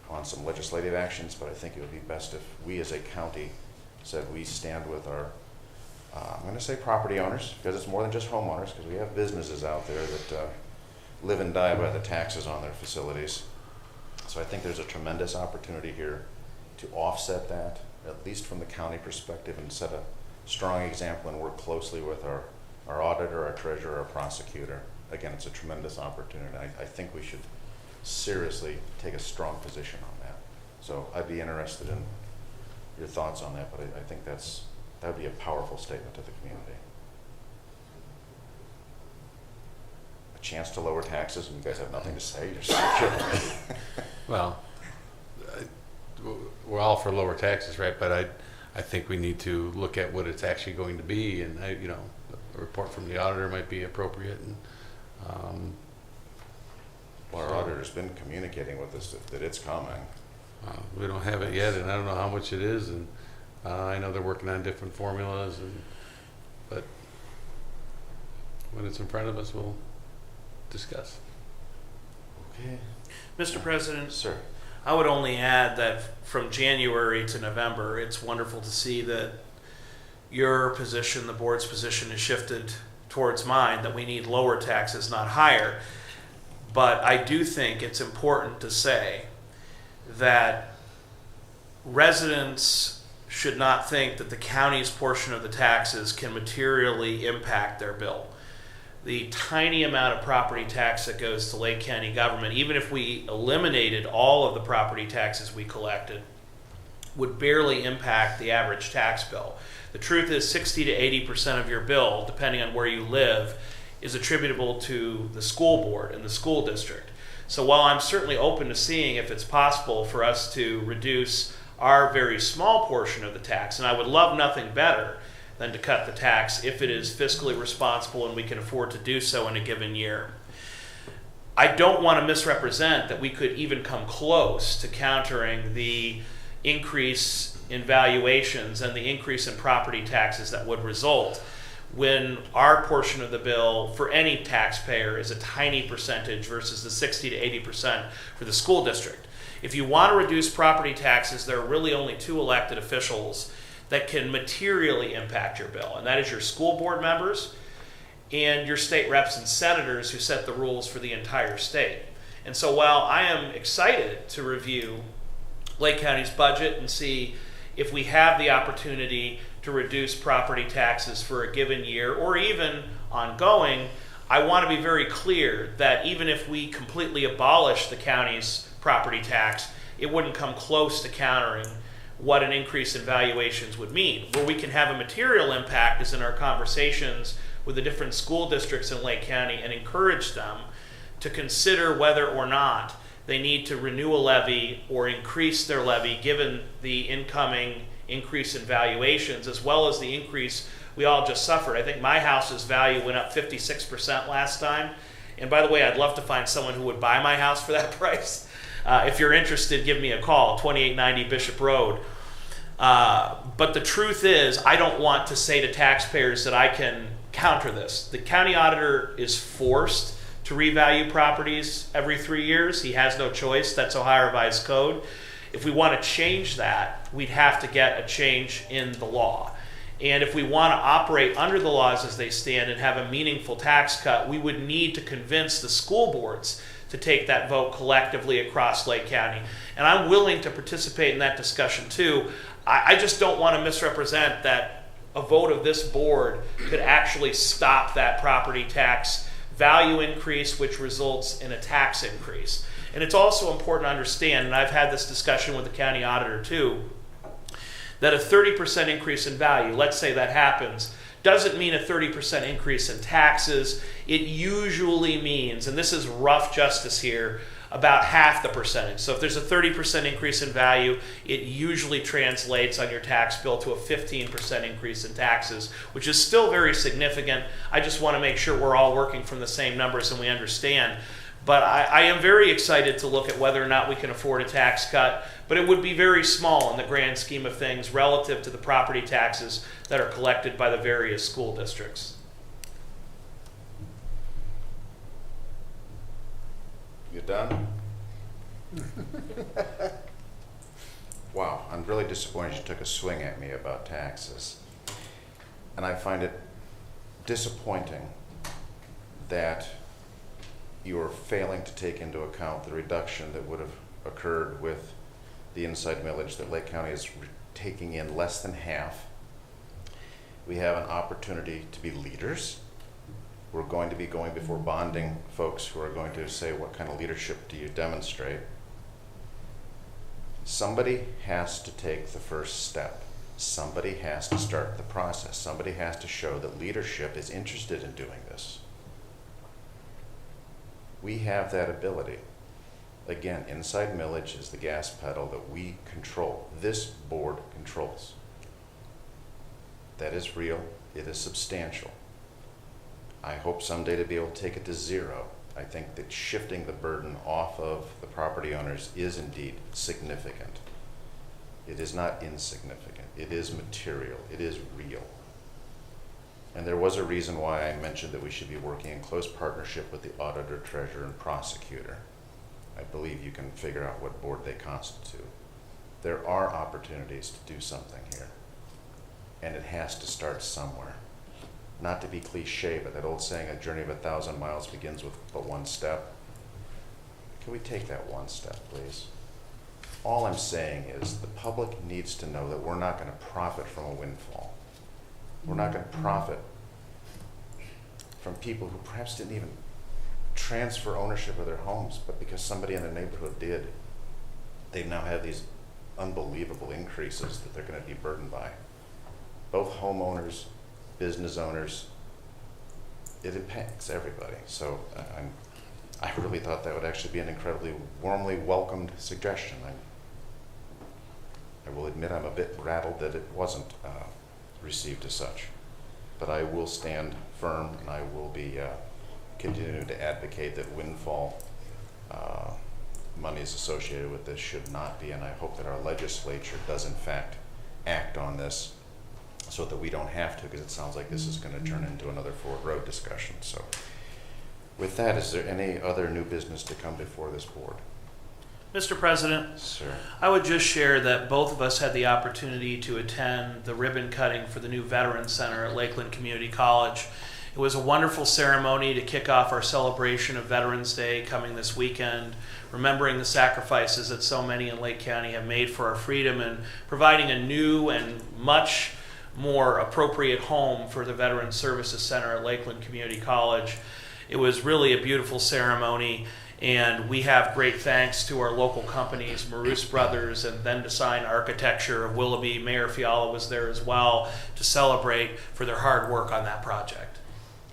on some legislative actions, but I think it would be best if we as a county said we stand with our I'm going to say property owners, because it's more than just homeowners, because we have businesses out there that live and die by the taxes on their facilities. So I think there's a tremendous opportunity here to offset that, at least from the county perspective, and set a strong example and work closely with our auditor, our treasurer, our prosecutor. Again, it's a tremendous opportunity. I think we should seriously take a strong position on that. So I'd be interested in your thoughts on that, but I think that would be a powerful statement to the community. A chance to lower taxes, and you guys have nothing to say. You're so kidding me. Well, we're all for lower taxes, right? But I think we need to look at what it's actually going to be, and a report from the auditor might be appropriate. And well, our auditor's been communicating with us that it's coming. we don't have it yet, and I don't know how much it is, and I know they're working on different formulas, but when it's in front of us, we'll discuss. Okay. Mr. President, Sir. I would only add that from January to November, it's wonderful to see that your position, the board's position, has shifted towards mine, that we need lower taxes, not higher. But I do think it's important to say that residents should not think that the county's portion of the taxes can materially impact their bill. The tiny amount of property tax that goes to Lake County government, even if we eliminated all of the property taxes we collected, would barely impact the average tax bill. The truth is 60 to 80% of your bill, depending on where you live, is attributable to the school board and the school district. So while I'm certainly open to seeing if it's possible for us to reduce our very small portion of the tax, and I would love nothing better than to cut the tax if it is fiscally responsible and we can afford to do so in a given year. I don't want to misrepresent that we could even come close to countering the increase in valuations and the increase in property taxes that would result when our portion of the bill for any taxpayer is a tiny percentage versus the 60 to 80% for the school district. If you want to reduce property taxes, there are really only two elected officials that can materially impact your bill, and that is your school board members and your state reps and senators who set the rules for the entire state. And so while I am excited to review Lake County's budget and see if we have the opportunity to reduce property taxes for a given year or even ongoing, I want to be very clear that even if we completely abolish the county's property tax, it wouldn't come close to countering what an increase in valuations would mean. Where we can have a material impact is in our conversations with the different school districts in Lake County and encourage them to consider whether or not they need to renew a levy or increase their levy given the incoming increase in valuations as well as the increase we all just suffered. I think my house's value went up 56% last time. And by the way, I'd love to find someone who would buy my house for that price. If you're interested, give me a call, 2890 Bishop Road. But the truth is, I don't want to say to taxpayers that I can counter this. The county auditor is forced to revalue properties every 3 years. He has no choice. That's Ohio Revised Code. If we want to change that, we'd have to get a change in the law. And if we want to operate under the laws as they stand and have a meaningful tax cut, we would need to convince the school boards to take that vote collectively across Lake County. And I'm willing to participate in that discussion too. I just don't want to misrepresent that a vote of this board could actually stop that property tax value increase, which results in a tax increase. And it's also important to understand, and I've had this discussion with the county auditor too, that a 30% increase in value, let's say that happens, doesn't mean a 30% increase in taxes. It usually means, and this is rough justice here, about half the percentage. So if there's a 30% increase in value, it usually translates on your tax bill to a 15% increase in taxes, which is still very significant. I just want to make sure we're all working from the same numbers and we understand. But I am very excited to look at whether or not we can afford a tax cut, but it would be very small in the grand scheme of things relative to the property taxes that are collected by the various school districts. You done? Wow, I'm really disappointed you took a swing at me about taxes. And I find it disappointing that you are failing to take into account the reduction that would have occurred with the inside millage that Lake County is taking in less than half. We have an opportunity to be leaders. We're going to be going before bonding folks who are going to say, what kind of leadership do you demonstrate? Somebody has to take the first step. Somebody has to start the process. Somebody has to show that leadership is interested in doing this. We have that ability. Again, inside millage is the gas pedal that we control. This board controls. That is real. It is substantial. I hope someday to be able to take it to zero. I think that shifting the burden off of the property owners is indeed significant. It is not insignificant. It is material. It is real. And there was a reason why I mentioned that we should be working in close partnership with the auditor, treasurer, and prosecutor. I believe you can figure out what board they constitute. There are opportunities to do something here. And it has to start somewhere. Not to be cliche, but that old saying, a journey of 1,000 miles begins with but one step. Can we take that one step, please? All I'm saying is the public needs to know that we're not going to profit from a windfall. We're not going to profit from people who perhaps didn't even transfer ownership of their homes, but because somebody in the neighborhood did, they now have these unbelievable increases that they're going to be burdened by. Both homeowners, business owners, it impacts everybody. So I really thought that would actually be an incredibly warmly welcomed suggestion. I will admit I'm a bit rattled that it wasn't received as such. But I will stand firm, and I will be continuing to advocate that windfall monies associated with this should not be, and I hope that our legislature does in fact act on this so that we don't have to, because it sounds like this is going to turn into another Ford Road discussion. So with that, is there any other new business to come before this board? Mr. President, Sir. I would just share that both of us had the opportunity to attend the ribbon cutting for the new Veterans Center at Lakeland Community College. It was a wonderful ceremony to kick off our celebration of Veterans Day coming this weekend, remembering the sacrifices that so many in Lake County have made for our freedom and providing a new and much more appropriate home for the Veterans Services Center at Lakeland Community College. It was really a beautiful ceremony, and we have great thanks to our local companies, Marus Brothers and Then Design Architecture of Willoughby. Mayor Fiala was there as well to celebrate for their hard work on that project.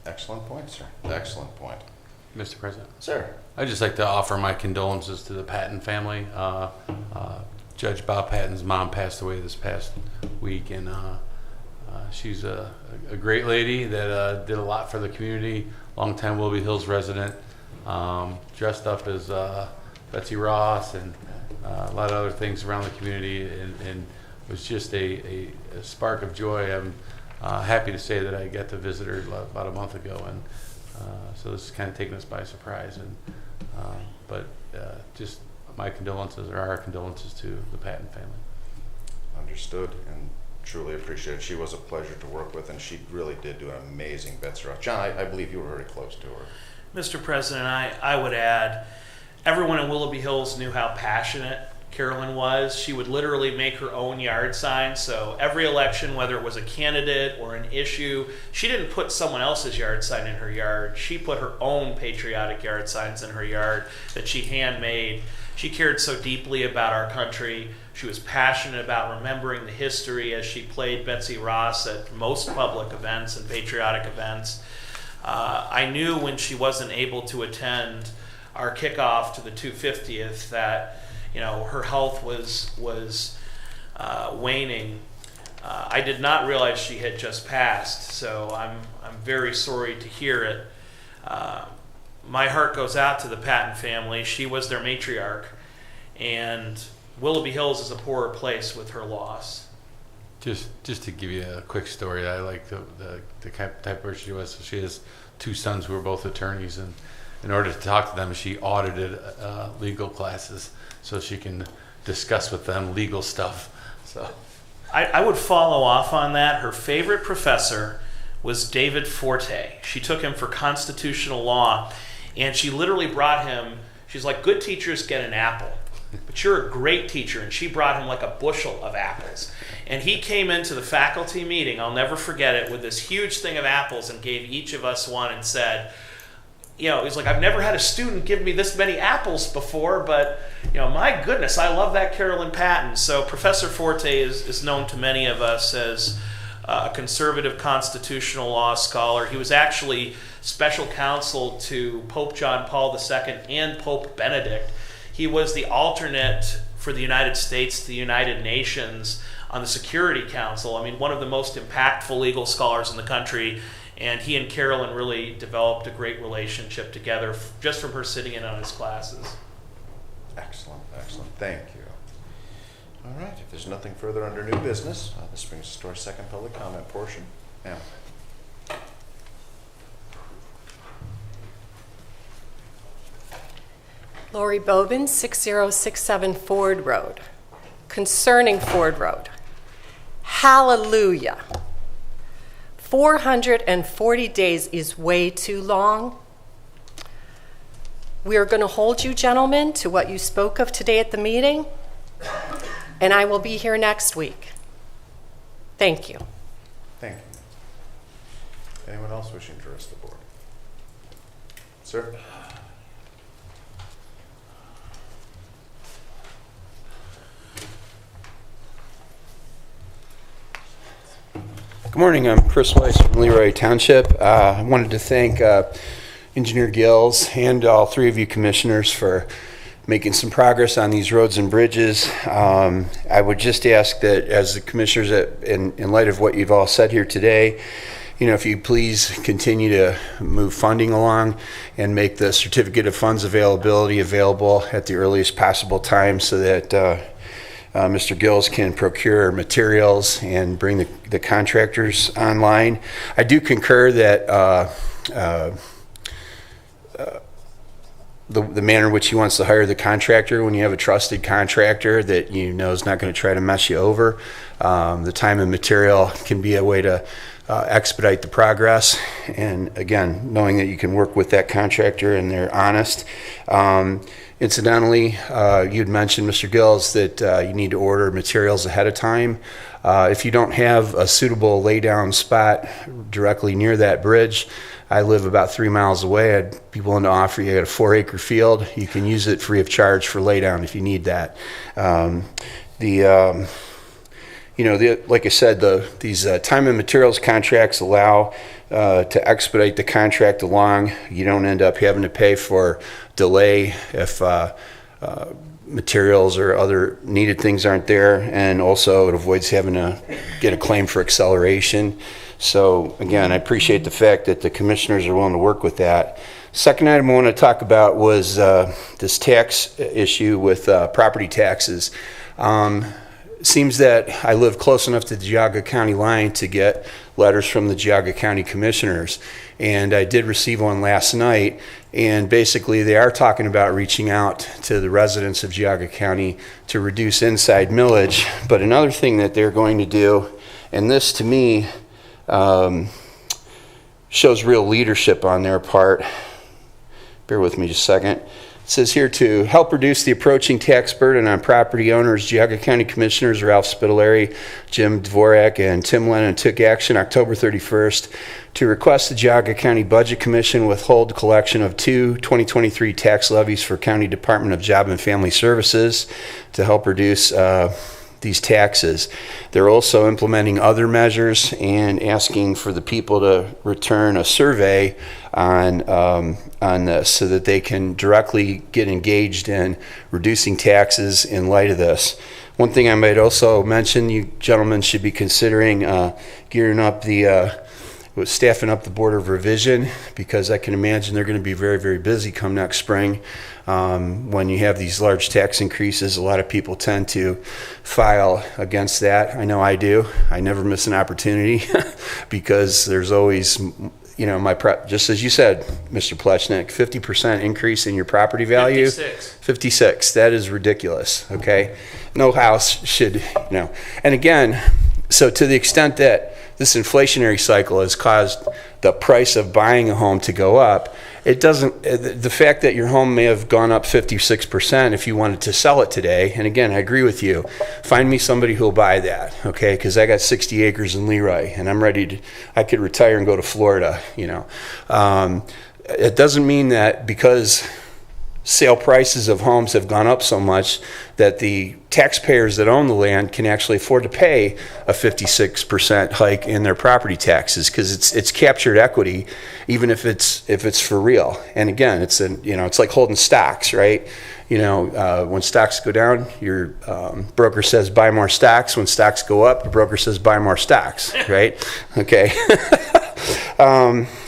Excellent point, sir. Excellent point. Mr. President. Sir. I'd just like to offer my condolences to the Patton family. Judge Bob Patton's mom passed away this past week, and she's a great lady that did a lot for the community, longtime Willoughby Hills resident, dressed up as Betsy Ross and a lot of other things around the community, and was just a spark of joy. I'm happy to say that I got to visit her about a month ago, and so this is kind of taking us by surprise. But just my condolences, or our condolences to the Patton family. Understood, and truly appreciate it. She was a pleasure to work with, and she really did do an amazing Betsy Ross. John, I believe you were very close to her. Mr. President, I would add, everyone in Willoughby Hills knew how passionate Carolyn was. She would literally make her own yard sign. So every election, whether it was a candidate or an issue, she didn't put someone else's yard sign in her yard. She put her own patriotic yard signs in her yard that she handmade. She cared so deeply about our country. She was passionate about remembering the history as she played Betsy Ross at most public events and patriotic events. I knew when she wasn't able to attend our kickoff to the 250th that her health was waning. I did not realize she had just passed, so I'm very sorry to hear it. My heart goes out to the Patton family. She was their matriarch, and Willoughby Hills is a poorer place with her loss. Just to give you a quick story, I like the type of person she was. So she has two sons who are both attorneys, and in order to talk to them, she audited legal classes so she can discuss with them legal stuff. So I would follow off on that. Her favorite professor was David Forte. She took him for constitutional law, and she literally brought him, she's like, good teachers get an apple, but you're a great teacher, and she brought him like a bushel of apples. And he came into the faculty meeting, I'll never forget it, with this huge thing of apples and gave each of us one and said, he's like, I've never had a student give me this many apples before, but, my goodness, I love that Carolyn Patton. So Professor Forte is known to many of us as a conservative constitutional law scholar. He was actually special counsel to Pope John Paul II and Pope Benedict. He was the alternate for the United States to the United Nations on the Security Council. I mean, one of the most impactful legal scholars in the country. And he and Carolyn really developed a great relationship together just from her sitting in on his classes. Excellent, excellent. Thank you. All right, if there's nothing further under new business, this brings us to our second public comment portion. Ma'am. Lori Bobin, 6067 Ford Road. Concerning Ford Road, hallelujah. 440 days is way too long. We are going to hold you, gentlemen, to what you spoke of today at the meeting, and I will be here next week. Thank you. Thank you. Anyone else wishing to address the board? Sir? Good morning, I'm Chris Weiss from Leroy Township. I wanted to thank Engineer Gills and all three of you commissioners for making some progress on these roads and bridges. I would just ask that as the commissioners, in light of what you've all said here today, if you please continue to move funding along and make the certificate of funds availability available at the earliest possible time so that Mr. Gills can procure materials and bring the contractors online. I do concur that the manner in which he wants to hire the contractor, when you have a trusted contractor that is not going to try to mess you over, the time and material can be a way to expedite the progress. And again, knowing that you can work with that contractor and they're honest. Incidentally, you'd mentioned, Mr. Gills, that you need to order materials ahead of time. If you don't have a suitable laydown spot directly near that bridge, I live about 3 miles away. I'd be willing to offer you a 4-acre field. You can use it free of charge for laydown if you need that. Like I said, these time and materials contracts allow to expedite the contract along. You don't end up having to pay for delay if materials or other needed things aren't there, and also it avoids having to get a claim for acceleration. So again, I appreciate the fact that the commissioners are willing to work with that. Second item I want to talk about was this tax issue with property taxes. Seems that I live close enough to the Geauga County line to get letters from the Geauga County commissioners, and I did receive one last night, and basically they are talking about reaching out to the residents of Geauga County to reduce inside millage. But another thing that they're going to do, and this to me shows real leadership on their part. Bear with me just a second. It says here, to help reduce the approaching tax burden on property owners, Geauga County Commissioners Ralph Spitaleri, Jim Dvorak, and Tim Lennon took action October 31st to request the Geauga County Budget Commission withhold collection of 2 2023 tax levies for County Department of Job and Family Services to help reduce these taxes. They're also implementing other measures and asking for the people to return a survey on this so that they can directly get engaged in reducing taxes in light of this. One thing I might also mention, you gentlemen should be considering gearing up staffing up the Board of Revision, because I can imagine they're going to be very, very busy come next spring. When you have these large tax increases, a lot of people tend to file against that. I know I do. I never miss an opportunity because there's always, just as you said, Mr. Plechnik, 50% increase in your property value. 56. That is ridiculous, okay? No house should, And again, so to the extent that this inflationary cycle has caused the price of buying a home to go up, the fact that your home may have gone up 56% if you wanted to sell it today, and again, I agree with you, find me somebody who'll buy that, okay? Because I got 60 acres in Leroy, and I could retire and go to Florida, It doesn't mean that because sale prices of homes have gone up so much that the taxpayers that own the land can actually afford to pay a 56% hike in their property taxes, because it's captured equity, even if it's for real. And again, it's like holding stocks, right? When stocks go down, your broker says buy more stocks. When stocks go up, the broker says buy more stocks, right? Okay.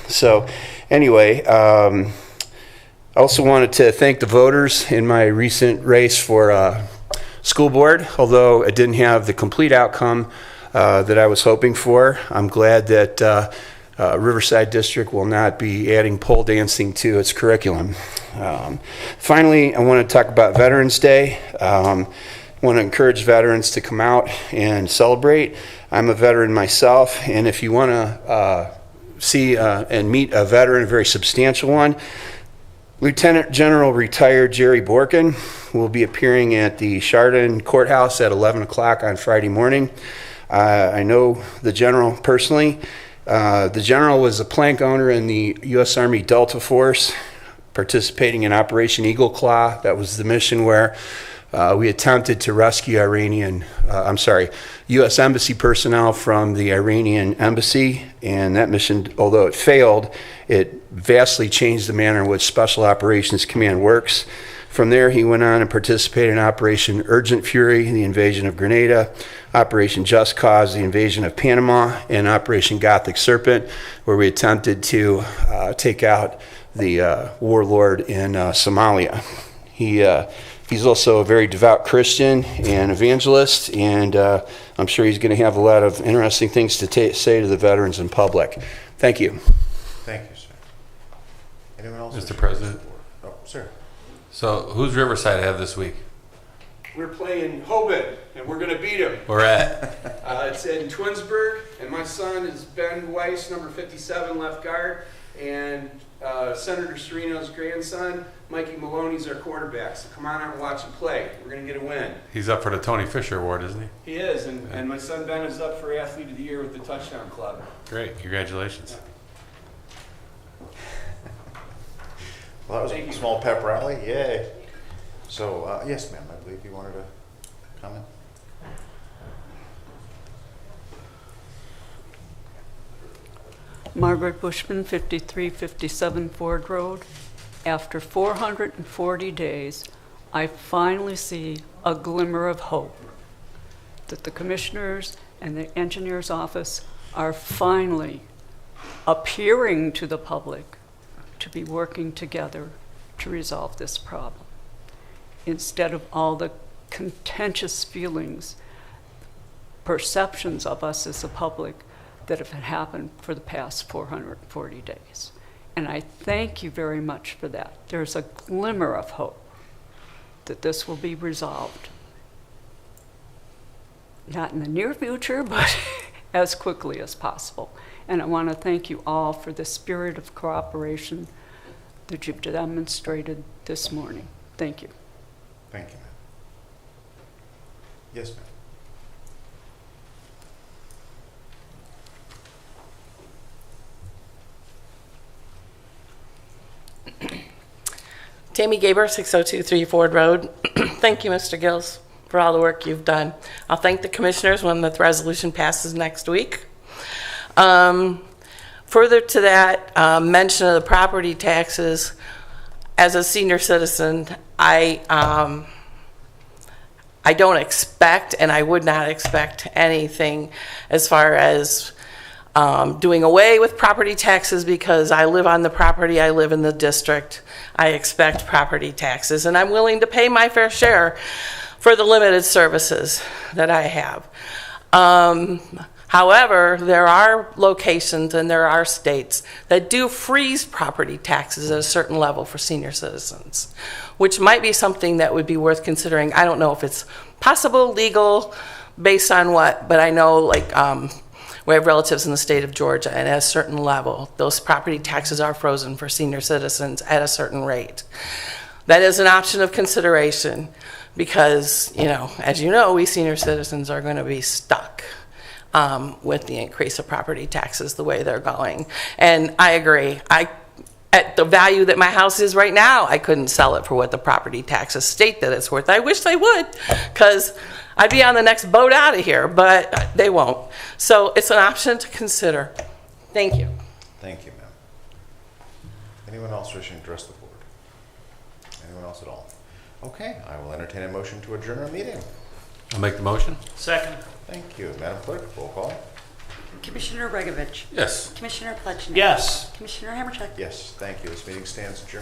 So anyway, I also wanted to thank the voters in my recent race for school board, although it didn't have the complete outcome that I was hoping for. I'm glad that Riverside District will not be adding pole dancing to its curriculum. Finally, I want to talk about Veterans Day. I want to encourage veterans to come out and celebrate. I'm a veteran myself, and if you want to see and meet a veteran, a very substantial one, Lieutenant General retired Jerry Borkin will be appearing at the Chardon Courthouse at 11 o'clock on Friday morning. I know the general personally. The general was a plank owner in the U.S. Army Delta Force, participating in Operation Eagle Claw. That was the mission where we attempted to rescue U.S. Embassy personnel from the Iranian embassy, and that mission, although it failed, it vastly changed the manner in which Special Operations Command works. From there, he went on and participated in Operation Urgent Fury, the invasion of Grenada, Operation Just Cause, the invasion of Panama, and Operation Gothic Serpent, where we attempted to take out the warlord in Somalia. He's also a very devout Christian and evangelist, and I'm sure he's going to have a lot of interesting things to say to the veterans in public. Thank you. Thank you, sir. Anyone else? Mr. President. Oh, sir. So who's Riverside have this week? We're playing Hoban, and we're going to beat him. Where at? It's in Twinsburg, and my son is Ben Weiss, number 57, left guard, and Senator Serino's grandson, Mikey Maloney's our quarterback. So come on out and watch him play. We're going to get a win. He's up for the Tony Fisher Award, isn't he? He is, and my son Ben is up for Athlete of the Year with the Touchdown Club. Great. Congratulations. Well, that was a small pep rally. Yay. So, yes, ma'am, I believe you wanted to comment. Margaret Bushman, 5357 Ford Road. After 440 days, I finally see a glimmer of hope that the commissioners and the engineer's office are finally appearing to the public to be working together to resolve this problem, instead of all the contentious feelings, perceptions of us as the public that have happened for the past 440 days. And I thank you very much for that. There's a glimmer of hope that this will be resolved. Not in the near future, but as quickly as possible. And I want to thank you all for the spirit of cooperation that you've demonstrated this morning. Thank you. Thank you, ma'am. Yes, ma'am. Tammy Gaber, 6023 Ford Road. Thank you, Mr. Gills, for all the work you've done. I'll thank the commissioners when the resolution passes next week. Further to that, mention of the property taxes, as a senior citizen, I don't expect, and I would not expect anything as far as doing away with property taxes, because I live on the property, I live in the district. I expect property taxes, and I'm willing to pay my fair share for the limited services that I have. However, there are locations and there are states that do freeze property taxes at a certain level for senior citizens, which might be something that would be worth considering. I don't know if it's possible, legal, based on what, but I know, like, we have relatives in the state of Georgia, and at a certain level, those property taxes are frozen for senior citizens at a certain rate. That is an option of consideration because, you know, as you know, we senior citizens are going to be stuck with the increase of property taxes the way they're going. And I agree. At the value that my house is right now, I couldn't sell it for what the property taxes state that it's worth. I wish they would, because I'd be on the next boat out of here, but they won't. So it's an option to consider. Thank you. Thank you, ma'am. Anyone else wishing to address the board? Anyone else at all? Okay, I will entertain a motion to adjourn our meeting. I'll make the motion. Second. Thank you. Madam Clerk, roll call. Commissioner Regovich. Yes. Commissioner Plechnik. Yes. Commissioner Hammercheck. Yes, thank you. This meeting stands adjourned.